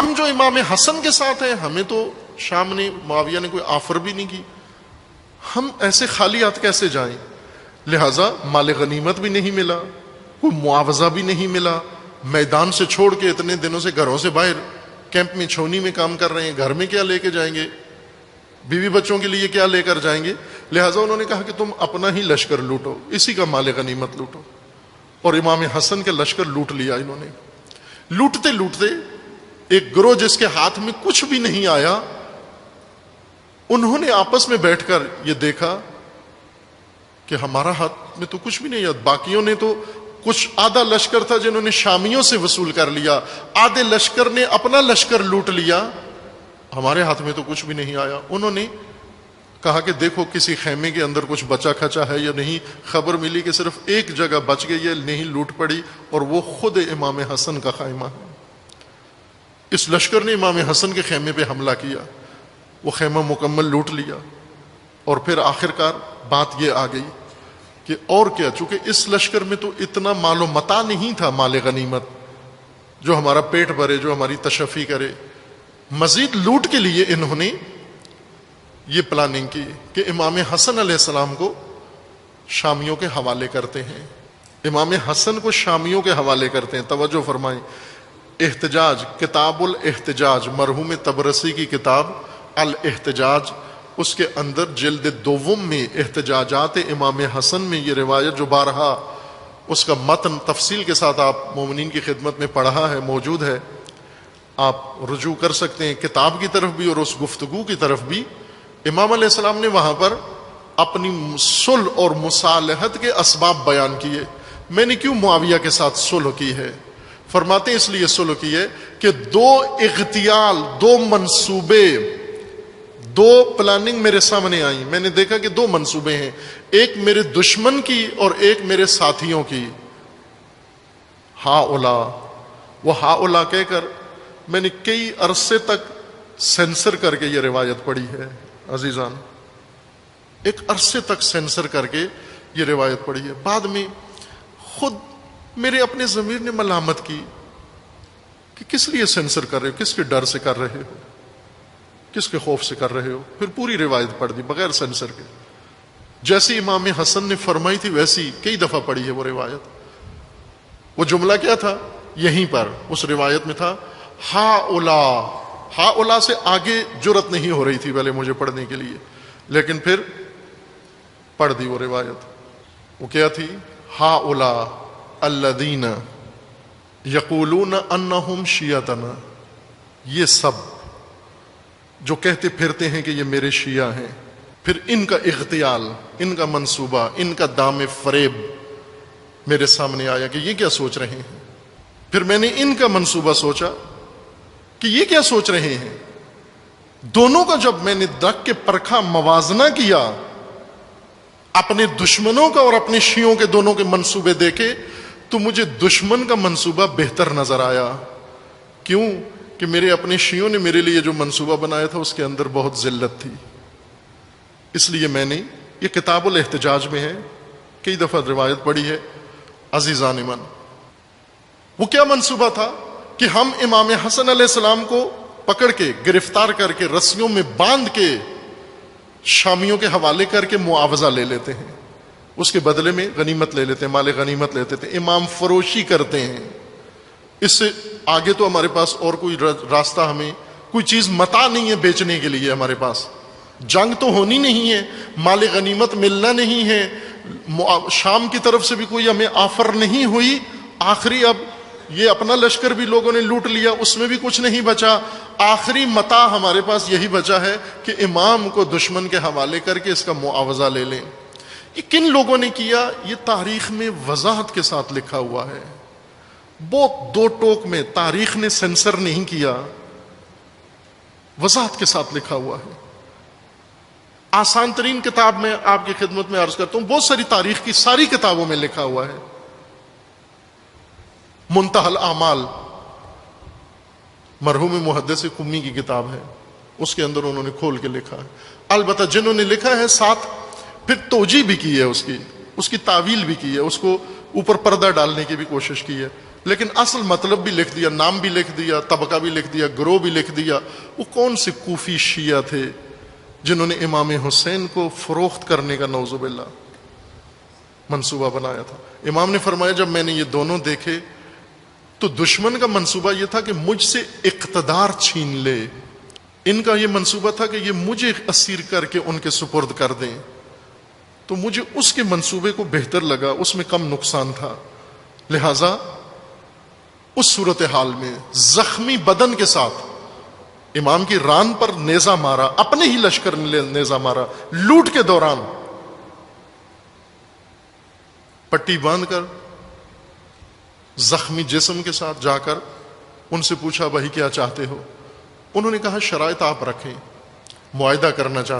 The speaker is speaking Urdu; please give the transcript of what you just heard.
ہم جو امام حسن کے ساتھ ہیں، ہمیں تو شام نے معاویہ نے کوئی آفر بھی نہیں کی، ہم ایسے خالی ہاتھ کیسے جائیں؟ لہذا مال غنیمت بھی نہیں ملا، کوئی معاوضہ بھی نہیں ملا، میدان سے چھوڑ کے اتنے دنوں سے گھروں سے باہر کیمپ میں چھونی میں کام کر رہے ہیں، گھر میں کیا لے کے جائیں گے؟ بیوی بچوں کے لیے کیا لے کر جائیں گے؟ لہٰذا انہوں نے کہا کہ تم اپنا ہی لشکر لوٹو، اسی کا مال غنیمت لوٹو، اور امام حسن کے لشکر لوٹ لیا انہوں نے۔ لوٹتے لوٹتے ایک گروہ جس کے ہاتھ میں کچھ بھی نہیں آیا، انہوں نے آپس میں بیٹھ کر یہ دیکھا کہ ہمارا ہاتھ میں تو کچھ بھی نہیں ہے۔ باقیوں نے تو کچھ آدھا لشکر تھا جنہوں نے شامیوں سے وصول کر لیا، آدھے لشکر نے اپنا لشکر لوٹ لیا، ہمارے ہاتھ میں تو کچھ بھی نہیں آیا۔ انہوں نے کہا کہ دیکھو کسی خیمے کے اندر کچھ بچا کھچا ہے یا نہیں۔ خبر ملی کہ صرف ایک جگہ بچ گئی ہے، نہیں لوٹ پڑی، اور وہ خود امام حسن کا خیمہ ہے۔ اس لشکر نے امام حسن کے خیمے پہ حملہ کیا، وہ خیمہ مکمل لوٹ لیا، اور پھر آخرکار بات یہ آ گئی کہ اور کیا، چونکہ اس لشکر میں تو اتنا مال و متاع نہیں تھا، مال غنیمت جو ہمارا پیٹ بھرے، جو ہماری تشفی کرے۔ مزید لوٹ کے لیے انہوں نے یہ پلاننگ کی کہ امام حسن علیہ السلام کو شامیوں کے حوالے کرتے ہیں، امام حسن کو شامیوں کے حوالے کرتے ہیں۔ توجہ فرمائیں، احتجاج، کتاب الاحتجاج، مرحوم طبرسی کی کتاب الاحتجاج، اس کے اندر جلد دوم میں احتجاجات امام حسن میں یہ روایت جو بارہا اس کا متن تفصیل کے ساتھ آپ مومنین کی خدمت میں پڑھا ہے، موجود ہے، آپ رجوع کر سکتے ہیں کتاب کی طرف بھی اور اس گفتگو کی طرف بھی۔ امام علیہ السلام نے وہاں پر اپنی صلح اور مصالحت کے اسباب بیان کیے۔ میں نے کیوں معاویہ کے ساتھ صلح کی ہے؟ فرماتے ہیں اس لیے صلح کی ہے کہ دو اغتیال، دو منصوبے، دو پلاننگ میرے سامنے آئیں، میں نے دیکھا کہ دو منصوبے ہیں، ایک میرے دشمن کی اور ایک میرے ساتھیوں کی۔ وہ ہاؤلا کہہ کر میں نے کئی عرصے تک سینسر کر کے یہ روایت پڑھی ہے عزیزان، ایک عرصے تک سینسر کر کے یہ روایت پڑھی ہے۔ بعد میں خود میرے اپنے ضمیر نے ملامت کی کہ کس لیے سینسر کر رہے ہو، کس کے ڈر سے کر رہے ہو، کس کے خوف سے کر رہے ہو؟ پھر پوری روایت پڑھ دی بغیر سینسر کے، جیسی امام حسن نے فرمائی تھی ویسی کئی دفعہ پڑھی ہے وہ روایت۔ وہ جملہ کیا تھا؟ یہیں پر اس روایت میں تھا ہاؤلا سے آگے جرت نہیں ہو رہی تھی پہلے مجھے پڑھنے کے لیے، لیکن پھر پڑھ دی وہ روایت۔ وہ کیا تھی؟ ہاؤلا الذین یقولون انہم شیعتنا، یہ سب جو کہتے پھرتے ہیں کہ یہ میرے شیعہ ہیں، پھر ان کا اغتیال، ان کا منصوبہ، ان کا دام فریب میرے سامنے آیا کہ یہ کیا سوچ رہے ہیں۔ پھر میں نے ان کا منصوبہ سوچا کہ یہ کیا سوچ رہے ہیں۔ دونوں کا جب میں نے رکھ کے پرکھا، موازنہ کیا، اپنے دشمنوں کا اور اپنے شیعوں کے دونوں کے منصوبے دیکھے، تو مجھے دشمن کا منصوبہ بہتر نظر آیا۔ کیوں؟ کہ میرے اپنے شیعوں نے میرے لیے جو منصوبہ بنایا تھا اس کے اندر بہت ذلت تھی، اس لیے میں نے یہ کتاب الاحتجاج میں ہے، کئی دفعہ روایت پڑھی ہے عزیزان من۔ وہ کیا منصوبہ تھا کہ ہم امام حسن علیہ السلام کو پکڑ کے، گرفتار کر کے، رسیوں میں باندھ کے شامیوں کے حوالے کر کے معاوضہ لے لیتے ہیں، اس کے بدلے میں غنیمت لے لیتے ہیں، مال غنیمت لیتے تھے، امام فروشی کرتے ہیں۔ اس سے آگے تو ہمارے پاس اور کوئی راستہ، ہمیں کوئی چیز متاع نہیں ہے بیچنے کے لیے، ہمارے پاس جنگ تو ہونی نہیں ہے، مال غنیمت ملنا نہیں ہے، شام کی طرف سے بھی کوئی ہمیں آفر نہیں ہوئی، آخری اب یہ اپنا لشکر بھی لوگوں نے لوٹ لیا، اس میں بھی کچھ نہیں بچا، آخری متاع ہمارے پاس یہی بچا ہے کہ امام کو دشمن کے حوالے کر کے اس کا معاوضہ لے لیں۔ یہ کن لوگوں نے کیا؟ یہ تاریخ میں وضاحت کے ساتھ لکھا ہوا ہے، بہت دو ٹوک میں، تاریخ نے سینسر نہیں کیا، وضاحت کے ساتھ لکھا ہوا ہے۔ آسان ترین کتاب میں آپ کی خدمت میں عرض کرتا ہوں، بہت ساری تاریخ کی ساری کتابوں میں لکھا ہوا ہے۔ منتہی الاعمال مرحوم محدث قمی کی کتاب ہے، اس کے اندر انہوں نے کھول کے لکھا ہے۔ البتہ جنہوں نے لکھا ہے ساتھ پھر توجیہ بھی کی ہے، اس کی تعویل بھی کی ہے، اس کو اوپر پردہ ڈالنے کی بھی کوشش کی ہے۔ لیکن اصل مطلب بھی لکھ دیا، نام بھی لکھ دیا، طبقہ بھی لکھ دیا، گروہ بھی لکھ دیا۔ وہ کون سے کوفی شیعہ تھے جنہوں نے امام حسین کو فروخت کرنے کا نعوذ باللہ منصوبہ بنایا تھا؟ امام نے فرمایا جب میں نے یہ دونوں دیکھے تو دشمن کا منصوبہ یہ تھا کہ مجھ سے اقتدار چھین لے، ان کا یہ منصوبہ تھا کہ یہ مجھے اسیر کر کے ان کے سپرد کر دیں، تو مجھے اس کے منصوبے کو بہتر لگا، اس میں کم نقصان تھا، لہذا اس صورتحال میں زخمی بدن کے ساتھ امام کی ران پر نیزہ مارا، اپنے ہی لشکر نے نیزہ مارا، لوٹ کے دوران پٹی باندھ کر زخمی جسم کے ساتھ جا کر ان سے پوچھا بھائی کیا چاہتے ہو؟ انہوں نے کہا شرائط آپ رکھیں، معاہدہ کرنا چاہتے